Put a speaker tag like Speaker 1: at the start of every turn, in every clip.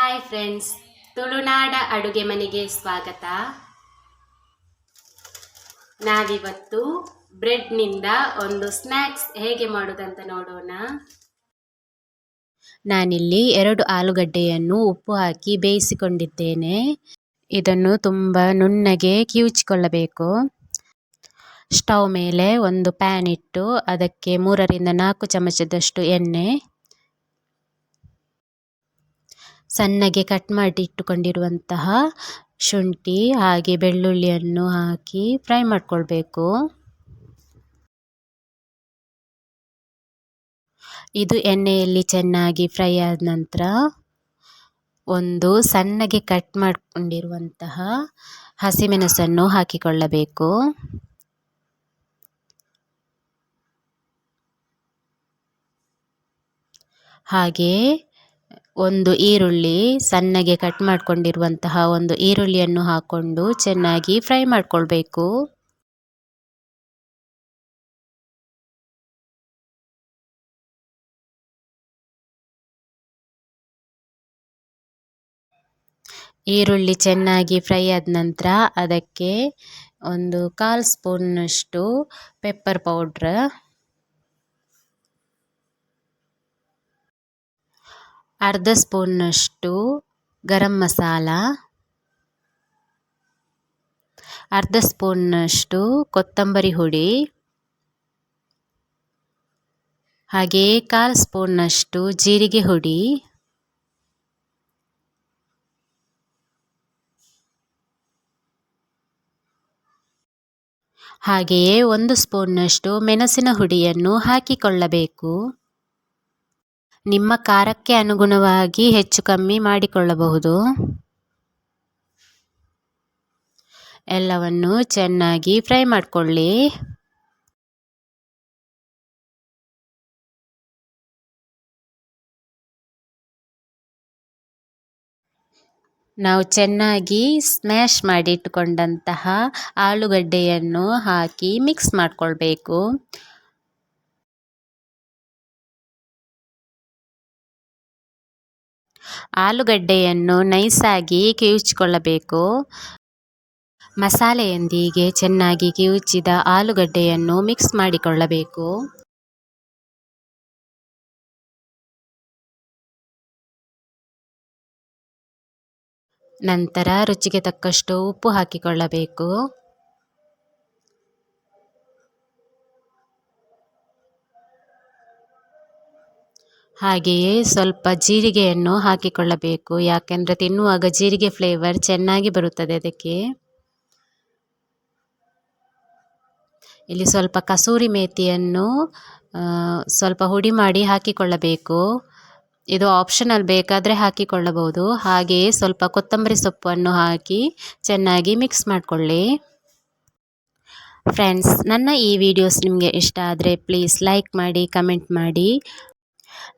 Speaker 1: Hi friends, ತುಳುನಾಡ ಅಡುಗೆ ಮನೆಗೆ ಸ್ವಾಗತ. ನಾವಿವತ್ತು ಬ್ರೆಡ್ನಿಂದ ಒಂದು ಸ್ನ್ಯಾಕ್ಸ್ ಹೇಗೆ ಮಾಡೋದಂತ ನೋಡೋಣ. ನಾನಿಲ್ಲಿ 2 ಆಲೂಗಡ್ಡೆಯನ್ನು ಉಪ್ಪು ಹಾಕಿ ಬೇಯಿಸಿಕೊಂಡಿದ್ದೇನೆ. ಇದನ್ನು ತುಂಬ ನುಣ್ಣಗೆ ಕಿವುಚಿಕೊಳ್ಳಬೇಕು. ಸ್ಟವ್ ಮೇಲೆ ಒಂದು ಪ್ಯಾನ್ ಇಟ್ಟು ಅದಕ್ಕೆ 3ರಿಂದ 4 ಚಮಚದಷ್ಟು ಎಣ್ಣೆ, ಸಣ್ಣಗೆ ಕಟ್ ಮಾಡಿ ಇಟ್ಟುಕೊಂಡಿರುವಂತಹ ಶುಂಠಿ ಹಾಗೆ ಬೆಳ್ಳುಳ್ಳಿಯನ್ನು ಹಾಕಿ ಫ್ರೈ ಮಾಡಿಕೊಳ್ಬೇಕು. ಇದು ಎಣ್ಣೆಯಲ್ಲಿ ಚೆನ್ನಾಗಿ ಫ್ರೈ ಆದ ನಂತರ ಒಂದು ಸಣ್ಣಗೆ ಕಟ್ ಮಾಡಿಕೊಂಡಿರುವಂತಹ ಹಸಿಮೆಣಸನ್ನು ಹಾಕಿಕೊಳ್ಳಬೇಕು. ಹಾಗೆ ಒಂದು ಈರುಳ್ಳಿ, ಸಣ್ಣಗೆ ಕಟ್ ಮಾಡಿಕೊಂಡಿರುವಂತಹ ಒಂದು ಈರುಳ್ಳಿಯನ್ನು ಹಾಕ್ಕೊಂಡು ಚೆನ್ನಾಗಿ ಫ್ರೈ ಮಾಡಿಕೊಳ್ಬೇಕು. ಈರುಳ್ಳಿ ಚೆನ್ನಾಗಿ ಫ್ರೈ ಆದ ನಂತರ ಅದಕ್ಕೆ ಒಂದು 1/4 ಸ್ಪೂನ್ನಷ್ಟು ಪೆಪ್ಪರ್ ಪೌಡ್ರ್, ಅರ್ಧ ಸ್ಪೂನ್ನಷ್ಟು ಗರಂ ಮಸಾಲ, ಅರ್ಧ ಸ್ಪೂನ್ನಷ್ಟು ಕೊತ್ತಂಬರಿ ಹುಡಿ, ಹಾಗೆ 1/4 ಸ್ಪೂನ್ನಷ್ಟು ಜೀರಿಗೆ ಹುಡಿ, ಹಾಗೆಯೇ 1 ಸ್ಪೂನ್ನಷ್ಟು ಮೆಣಸಿನ ಹುಡಿಯನ್ನು ಹಾಕಿಕೊಳ್ಳಬೇಕು. ನಿಮ್ಮ ಖಾರಕ್ಕೆ ಅನುಗುಣವಾಗಿ ಹೆಚ್ಚು ಕಮ್ಮಿ ಮಾಡಿಕೊಳ್ಳಬಹುದು. ಎಲ್ಲವನ್ನು ಚೆನ್ನಾಗಿ ಫ್ರೈ ಮಾಡಿಕೊಳ್ಳಿ. ನಾವು ಚೆನ್ನಾಗಿ ಸ್ಮ್ಯಾಶ್ ಮಾಡಿ ಇಟ್ಟುಕೊಂಡಂತಹ ಆಲೂಗಡ್ಡೆಯನ್ನು ಹಾಕಿ ಮಿಕ್ಸ್ ಮಾಡಿಕೊಳ್ಬೇಕು. ಆಲೂಗಡ್ಡೆಯನ್ನು ನೈಸಾಗಿ ಕಿವುಚಿಕೊಳ್ಳಬೇಕು. ಮಸಾಲೆಯೊಂದಿಗೆ ಚೆನ್ನಾಗಿ ಕಿವುಚಿದ ಆಲೂಗಡ್ಡೆಯನ್ನು ಮಿಕ್ಸ್ ಮಾಡಿಕೊಳ್ಳಬೇಕು. ನಂತರ ರುಚಿಗೆ ತಕ್ಕಷ್ಟು ಉಪ್ಪು ಹಾಕಿಕೊಳ್ಳಬೇಕು. ಹಾಗೆಯೇ ಸ್ವಲ್ಪ ಜೀರಿಗೆಯನ್ನು ಹಾಕಿಕೊಳ್ಳಬೇಕು, ಯಾಕೆಂದರೆ ತಿನ್ನುವಾಗ ಜೀರಿಗೆ ಫ್ಲೇವರ್ ಚೆನ್ನಾಗಿ ಬರುತ್ತದೆ ಅದಕ್ಕೆ. ಇಲ್ಲಿ ಸ್ವಲ್ಪ ಕಸೂರಿ ಮೇಥಿಯನ್ನು ಸ್ವಲ್ಪ ಹುಡಿ ಮಾಡಿ ಹಾಕಿಕೊಳ್ಳಬೇಕು. ಇದು ಆಪ್ಷನಲ್, ಬೇಕಾದರೆ ಹಾಕಿಕೊಳ್ಳಬಹುದು. ಹಾಗೆಯೇ ಸ್ವಲ್ಪ ಕೊತ್ತಂಬರಿ ಸೊಪ್ಪನ್ನು ಹಾಕಿ ಚೆನ್ನಾಗಿ ಮಿಕ್ಸ್ ಮಾಡಿಕೊಳ್ಳಿ. ಫ್ರೆಂಡ್ಸ್, ನನ್ನ ಈ ವಿಡಿಯೋಸ್ ನಿಮಗೆ ಇಷ್ಟ ಆದರೆ ಪ್ಲೀಸ್ ಲೈಕ್ ಮಾಡಿ, ಕಮೆಂಟ್ ಮಾಡಿ.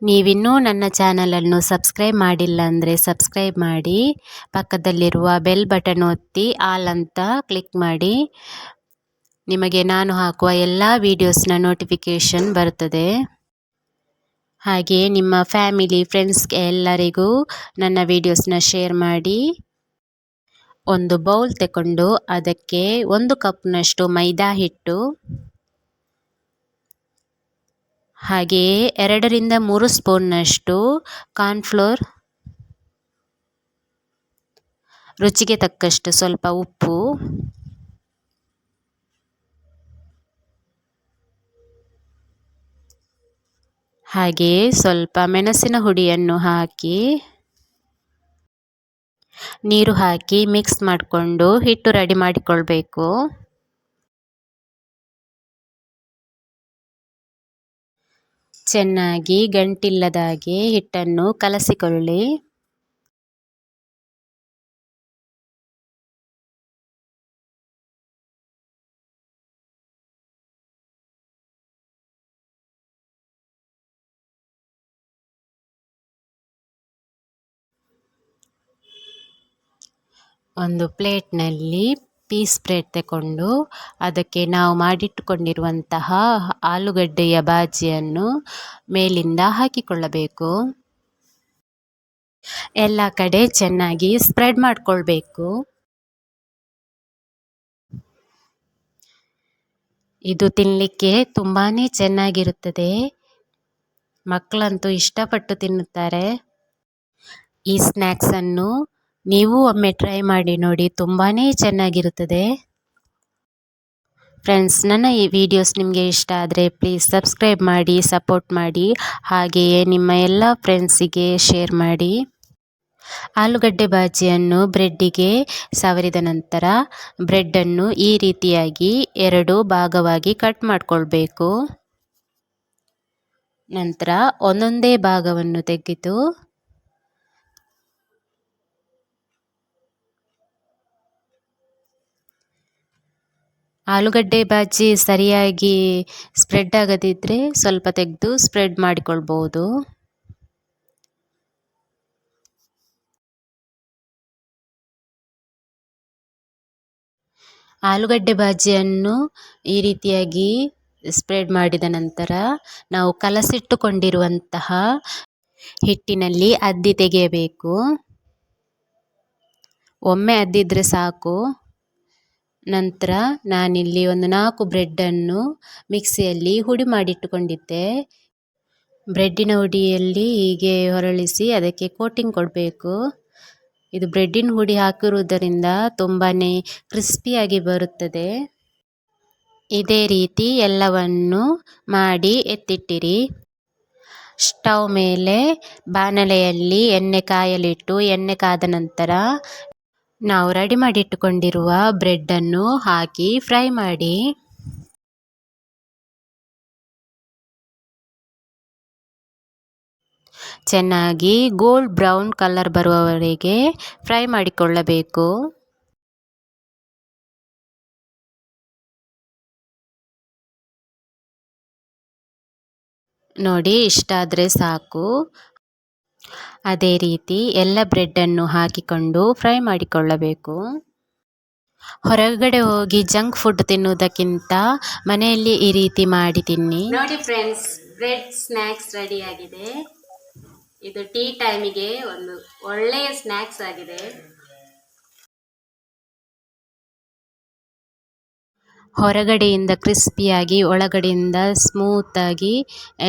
Speaker 1: ನೀವಿನ್ನೂ ನನ್ನ ಚಾನಲನ್ನು ಸಬ್ಸ್ಕ್ರೈಬ್ ಮಾಡಿಲ್ಲ ಅಂದರೆ ಸಬ್ಸ್ಕ್ರೈಬ್ ಮಾಡಿ, ಪಕ್ಕದಲ್ಲಿರುವ ಬೆಲ್ ಬಟನ್ ಒತ್ತಿ ಆಲ್ ಅಂತ ಕ್ಲಿಕ್ ಮಾಡಿ. ನಿಮಗೆ ನಾನು ಹಾಕುವ ಎಲ್ಲ ವೀಡಿಯೋಸ್ನ ನೋಟಿಫಿಕೇಷನ್ ಬರುತ್ತದೆ. ಹಾಗೆ ನಿಮ್ಮ ಫ್ಯಾಮಿಲಿ, ಫ್ರೆಂಡ್ಸ್ಗೆ ಎಲ್ಲರಿಗೂ ನನ್ನ ವೀಡಿಯೋಸ್ನ ಶೇರ್ ಮಾಡಿ. ಒಂದು ಬೌಲ್ ತಗೊಂಡು ಅದಕ್ಕೆ 1 ಕಪ್ನಷ್ಟು ಮೈದಾ ಹಿಟ್ಟು, ಹಾಗೆಯೇ 2ರಿಂದ 3 ಸ್ಪೂನ್ನಷ್ಟು ಕಾರ್ನ್ಫ್ಲೋರ್, ರುಚಿಗೆ ತಕ್ಕಷ್ಟು ಸ್ವಲ್ಪ ಉಪ್ಪು, ಹಾಗೆಯೇ ಸ್ವಲ್ಪ ಮೆಣಸಿನ ಹುಡಿಯನ್ನು ಹಾಕಿ ನೀರು ಹಾಕಿ ಮಿಕ್ಸ್ ಮಾಡಿಕೊಂಡು ಹಿಟ್ಟು ರೆಡಿ ಮಾಡಿಕೊಳ್ಬೇಕು. ಚೆನ್ನಾಗಿ ಗಂಟಿಲ್ಲದಾಗೆ ಹಿಟ್ಟನ್ನು ಕಲಸಿಕೊಳ್ಳಿ. ಒಂದು ಪ್ಲೇಟ್ನಲ್ಲಿ ಪೀಸ್ ಬ್ರೆಡ್ ತಗೊಂಡು ಅದಕ್ಕೆ ನಾವು ಮಾಡಿಟ್ಟುಕೊಂಡಿರುವಂತಹ ಆಲೂಗಡ್ಡೆಯ ಬಾಜಿಯನ್ನು ಮೇಲಿಂದ ಹಾಕಿಕೊಳ್ಳಬೇಕು. ಎಲ್ಲ ಕಡೆ ಚೆನ್ನಾಗಿ ಸ್ಪ್ರೆಡ್ ಮಾಡಿಕೊಳ್ಬೇಕು. ಇದು ತಿನ್ನಲಿಕ್ಕೆ ತುಂಬಾ ಚೆನ್ನಾಗಿರುತ್ತದೆ. ಮಕ್ಕಳಂತೂ ಇಷ್ಟಪಟ್ಟು ತಿನ್ನುತ್ತಾರೆ. ಈ ಸ್ನ್ಯಾಕ್ಸನ್ನು ನೀವು ಒಮ್ಮೆ ಟ್ರೈ ಮಾಡಿ ನೋಡಿ, ತುಂಬಾ ಚೆನ್ನಾಗಿರುತ್ತದೆ. ಫ್ರೆಂಡ್ಸ್, ನನ್ನ ಈ ವಿಡಿಯೋಸ್ ನಿಮಗೆ ಇಷ್ಟ ಆದರೆ ಪ್ಲೀಸ್ ಸಬ್ಸ್ಕ್ರೈಬ್ ಮಾಡಿ, ಸಪೋರ್ಟ್ ಮಾಡಿ, ಹಾಗೆಯೇ ನಿಮ್ಮ ಎಲ್ಲ ಫ್ರೆಂಡ್ಸಿಗೆ ಶೇರ್ ಮಾಡಿ. ಆಲೂಗಡ್ಡೆ ಬಾಜಿಯನ್ನು ಬ್ರೆಡ್ಡಿಗೆ ಸವರಿದ ನಂತರ ಬ್ರೆಡ್ಡನ್ನು ಈ ರೀತಿಯಾಗಿ 2 ಭಾಗವಾಗಿ ಕಟ್ ಮಾಡಿಕೊಳ್ಬೇಕು. ನಂತರ ಒಂದೊಂದೇ ಭಾಗವನ್ನು ತೆಗೆದು ಆಲೂಗಡ್ಡೆ ಬಾಜಿ ಸರಿಯಾಗಿ ಸ್ಪ್ರೆಡ್ ಆಗದಿದ್ದರೆ ಸ್ವಲ್ಪ ತೆಗೆದು ಸ್ಪ್ರೆಡ್ ಮಾಡಿಕೊಳ್ಬೋದು. ಆಲೂಗಡ್ಡೆ ಬಾಜಿಯನ್ನು ಈ ರೀತಿಯಾಗಿ ಸ್ಪ್ರೆಡ್ ಮಾಡಿದ ನಂತರ ನಾವು ಕಲಸಿಟ್ಟುಕೊಂಡಿರುವಂತಹ ಹಿಟ್ಟಿನಲ್ಲಿ ಅದ್ದಿ ತೆಗೆಯಬೇಕು. ಒಮ್ಮೆ ಅದ್ದಿದ್ರೆ ಸಾಕು. ನಂತರ ನಾನಿಲ್ಲಿ ಒಂದು 4 ಬ್ರೆಡ್ಡನ್ನು ಮಿಕ್ಸಿಯಲ್ಲಿ ಹುಡಿ ಮಾಡಿಟ್ಟುಕೊಂಡಿದ್ದೆ. ಬ್ರೆಡ್ಡಿನ ಹುಡಿಯಲ್ಲಿ ಹೀಗೆ ಹೊರಳಿಸಿ ಅದಕ್ಕೆ ಕೋಟಿಂಗ್ ಕೊಡಬೇಕು. ಇದು ಬ್ರೆಡ್ಡಿನ ಹುಡಿ ಹಾಕಿರುವುದರಿಂದ ತುಂಬಾ ಕ್ರಿಸ್ಪಿಯಾಗಿ ಬರುತ್ತದೆ. ಇದೇ ರೀತಿ ಎಲ್ಲವನ್ನು ಮಾಡಿ ಎತ್ತಿಟ್ಟಿರಿ. ಸ್ಟವ್ ಮೇಲೆ ಬಾಣಲೆಯಲ್ಲಿ ಎಣ್ಣೆ ಕಾಯಲಿಟ್ಟು ಎಣ್ಣೆ ಕಾದ ನಂತರ ನಾವು ರೆಡಿ ಮಾಡಿಟ್ಟುಕೊಂಡಿರುವ ಬ್ರೆಡ್ಡನ್ನು ಹಾಕಿ ಫ್ರೈ ಮಾಡಿ. ಚೆನ್ನಾಗಿ ಗೋಲ್ಡ್ ಬ್ರೌನ್ ಕಲರ್ ಬರುವವರೆಗೆ ಫ್ರೈ ಮಾಡಿಕೊಳ್ಳಬೇಕು. ನೋಡಿ, ಇಷ್ಟಾದರೆ ಸಾಕು. ಅದೇ ರೀತಿ ಎಲ್ಲ ಬ್ರೆಡ್ಡನ್ನು ಹಾಕಿಕೊಂಡು ಫ್ರೈ ಮಾಡಿಕೊಳ್ಳಬೇಕು. ಹೊರಗಡೆ ಹೋಗಿ ಜಂಕ್ ಫುಡ್ ತಿನ್ನುವುದಕ್ಕಿಂತ ಮನೆಯಲ್ಲಿ ಈ ರೀತಿ ಮಾಡಿ ತಿನ್ನಿ. ನೋಡಿ ಫ್ರೆಂಡ್ಸ್, ಬ್ರೆಡ್ ಸ್ನ್ಯಾಕ್ಸ್ ರೆಡಿ ಆಗಿದೆ. ಇದು ಟೀ ಟೈಮಿಗೆ ಒಂದು ಒಳ್ಳೆಯ ಸ್ನ್ಯಾಕ್ಸ್ ಆಗಿದೆ. ಹೊರಗಡೆಯಿಂದ ಕ್ರಿಸ್ಪಿಯಾಗಿ ಒಳಗಡೆಯಿಂದ ಸ್ಮೂತಾಗಿ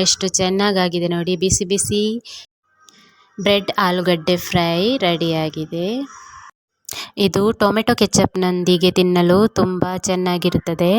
Speaker 1: ಎಷ್ಟು ಚೆನ್ನಾಗಾಗಿದೆ ನೋಡಿ. ಬಿಸಿ ಬಿಸಿ ಬ್ರೆಡ್ ಆಲೂಗಡ್ಡೆ ಫ್ರೈ ರೆಡಿಯಾಗಿದೆ. ಇದು ಟೊಮೆಟೊ ಕೆಚಪ್ನೊಂದಿಗೆ ತಿನ್ನಲು ತುಂಬ ಚೆನ್ನಾಗಿರುತ್ತದೆ.